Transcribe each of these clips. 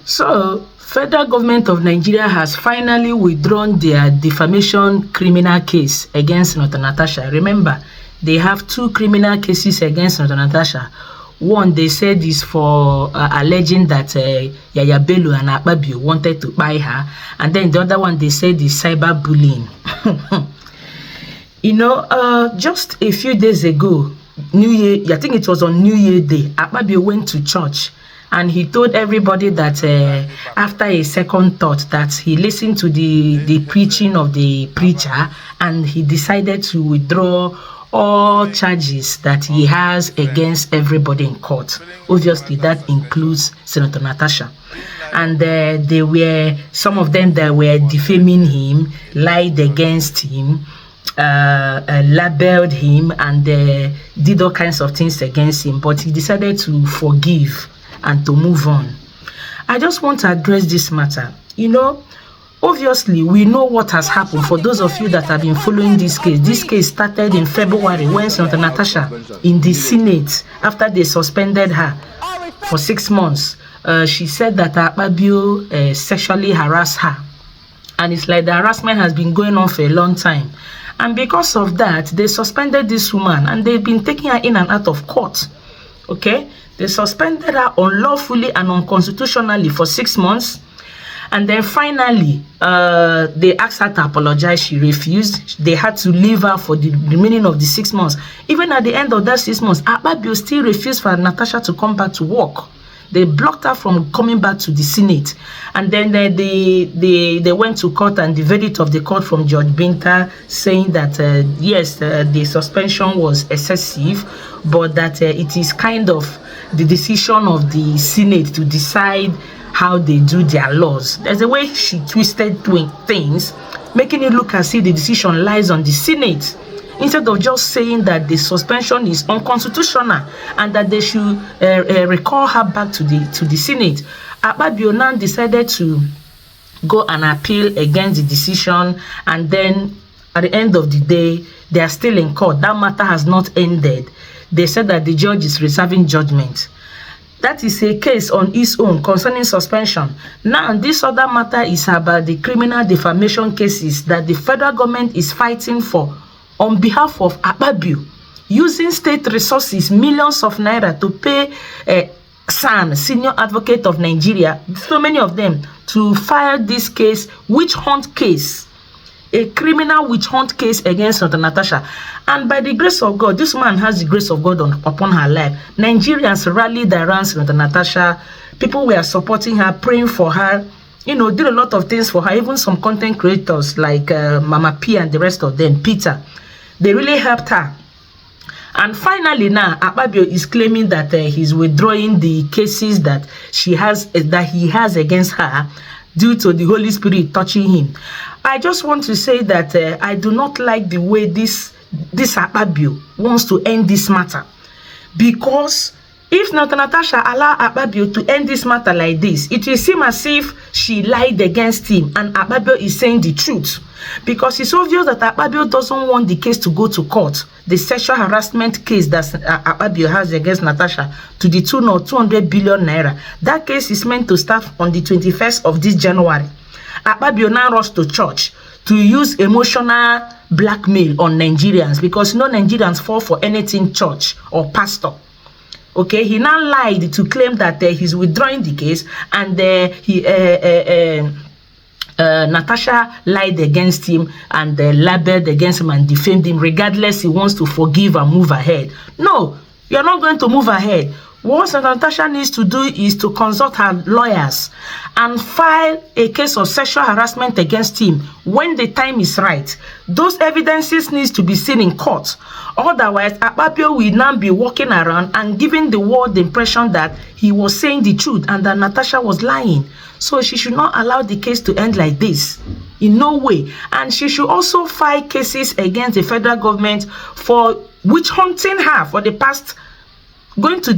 So, federal government of Nigeria has finally withdrawn their defamation criminal case against Senator Natasha. Remember, they have two criminal cases against Senator Natasha. One, they said, is for alleging that Yaya Bello and Akpabio wanted to buy her. And then the other one, they said, is cyberbullying. Just a few days ago, New Year, I think it was on New Year Day, Akpabio went to church. And he told everybody that after a second thought, that he listened to the preaching of the preacher, and he decided to withdraw all charges that he has against everybody in court. Obviously, that includes Senator Natasha. And some of them that were defaming him, lied against him, labeled him, and did all kinds of things against him. But he decided to forgive and to move on. I just want to address this matter. Obviously, we know what has happened. For those of you that have been following this case started in February when Senator Natasha in the Senate, after they suspended her for 6 months, she said that Akpabio sexually harassed her. And it's like the harassment has been going on for a long time. And because of that, they suspended this woman, and they've been taking her in and out of court. Okay? They suspended her unlawfully and unconstitutionally for 6 months. And then finally, they asked her to apologize. She refused. They had to leave her for the remaining of the 6 months. Even at the end of that 6 months, Akpabio still refused for Natasha to come back to work. They blocked her from coming back to the Senate. And then they went to court, and the verdict of the court from Judge Binta saying that, yes, the suspension was excessive, but that it is kind of the decision of the Senate to decide how they do their laws. There's a way she twisted things, making it look as if the decision lies on the Senate, instead of just saying that the suspension is unconstitutional and that they should recall her back to the Senate. Akpabio now decided to go and appeal against the decision, and then at the end of the day, they are still in court. That matter has not ended. They said that the judge is reserving judgment. That is a case on its own concerning suspension. Now, this other matter is about the criminal defamation cases that the federal government is fighting for on behalf of Akpabio, using state resources, millions of naira, to pay SAN, Senior Advocate of Nigeria, so many of them, to file this case, witch hunt case, a criminal witch hunt case against Senator Natasha. And by the grace of God, this man has the grace of God upon her life. Nigerians rallied around Senator Natasha. People were supporting her, praying for her, did a lot of things for her. Even some content creators like Mama P and the rest of them, Peter, they really helped her. And finally now, Akpabio is claiming that he's withdrawing the cases that he has against her due to the Holy Spirit touching him. I just want to say that I do not like the way this Akpabio wants to end this matter, because if Natasha allow Akpabio to end this matter like this, it will seem as if she lied against him and Akpabio is saying the truth. Because it's obvious that Akpabio doesn't want the case to go to court, the sexual harassment case that Akpabio has against Natasha, to the tune of 200 billion naira. That case is meant to start on the 21st of this January. Akpabio now rushed to church to use emotional blackmail on Nigerians, because Nigerians fall for anything church or pastor. Okay, he now lied to claim that he's withdrawing the case, and Natasha lied against him and labeled against him and defamed him. Regardless, he wants to forgive and move ahead. No, you're not going to move ahead. What Natasha needs to do is to consult her lawyers and file a case of sexual harassment against him when the time is right. Those evidences needs to be seen in court. Otherwise, Akpabio will now be walking around and giving the world the impression that he was saying the truth and that Natasha was lying. So she should not allow the case to end like this. In no way. And she should also file cases against the federal government for witch hunting her for the past going to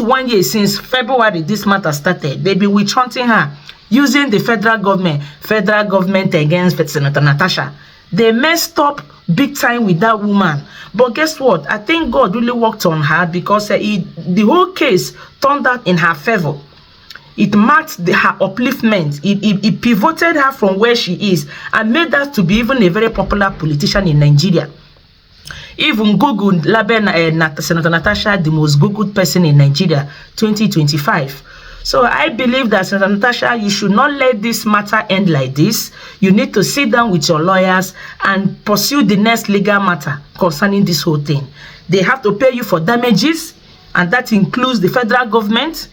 1 year since February this matter started. They've been witch hunting her using the federal government against Senator Natasha. They messed up big time with that woman. But guess what? I think God really worked on her, because the whole case turned out in her favor. It marked her upliftment. It pivoted her from where she is and made her to be even a very popular politician in Nigeria. Even Google labeled Senator Natasha the most Googled person in Nigeria 2025. So I believe that, Senator Natasha, you should not let this matter end like this. You need to sit down with your lawyers and pursue the next legal matter concerning this whole thing. They have to pay you for damages, and that includes the federal government.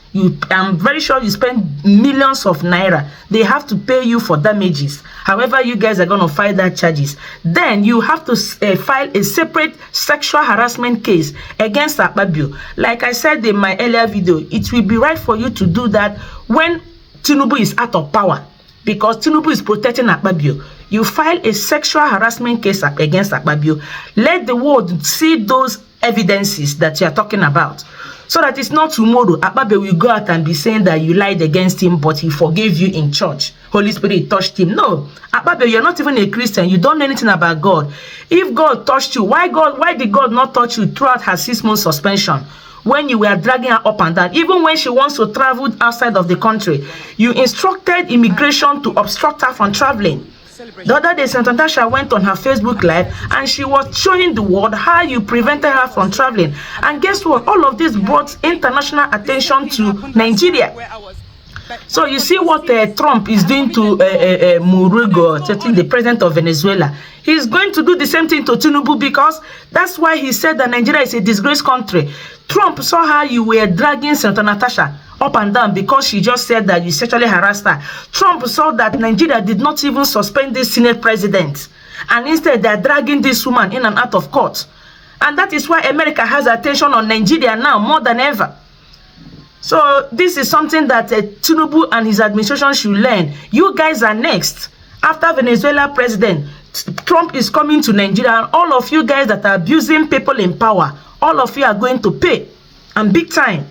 I'm very sure you spend millions of naira. They have to pay you for damages. However, you guys are going to file that charges. Then you have to file a separate sexual harassment case against Akpabio. Like I said in my earlier video, it will be right for you to do that when Tinubu is out of power, because Tinubu is protecting Akpabio. You file a sexual harassment case against Akpabio. Let the world see those evidences that you are talking about, so that it's not tomorrow Akpabio will go out and be saying that you lied against him, but he forgave you in church. Holy Spirit touched him. No, Akpabio, you're not even a Christian. You don't know anything about God. If God touched you, why did God not touch you throughout her 6-month suspension? When you were dragging her up and down, even when she wants to travel outside of the country, you instructed immigration to obstruct her from traveling. The other day, Senator Natasha went on her Facebook Live and she was showing the world how you prevented her from traveling. And guess what? All of this brought international attention to Nigeria. So you see what Trump is doing to Murugo, the president of Venezuela. He's going to do the same thing to Tinubu, because that's why he said that Nigeria is a disgraced country. Trump saw how you were dragging Senator Natasha up and down because she just said that you sexually harassed her. Trump saw that Nigeria did not even suspend this Senate president, and instead they're dragging this woman in and out of court. And that is why America has attention on Nigeria now more than ever. So this is something that Tinubu and his administration should learn. You guys are next. After Venezuela president, Trump is coming to Nigeria, and all of you guys that are abusing people in power, all of you are going to pay, and big time.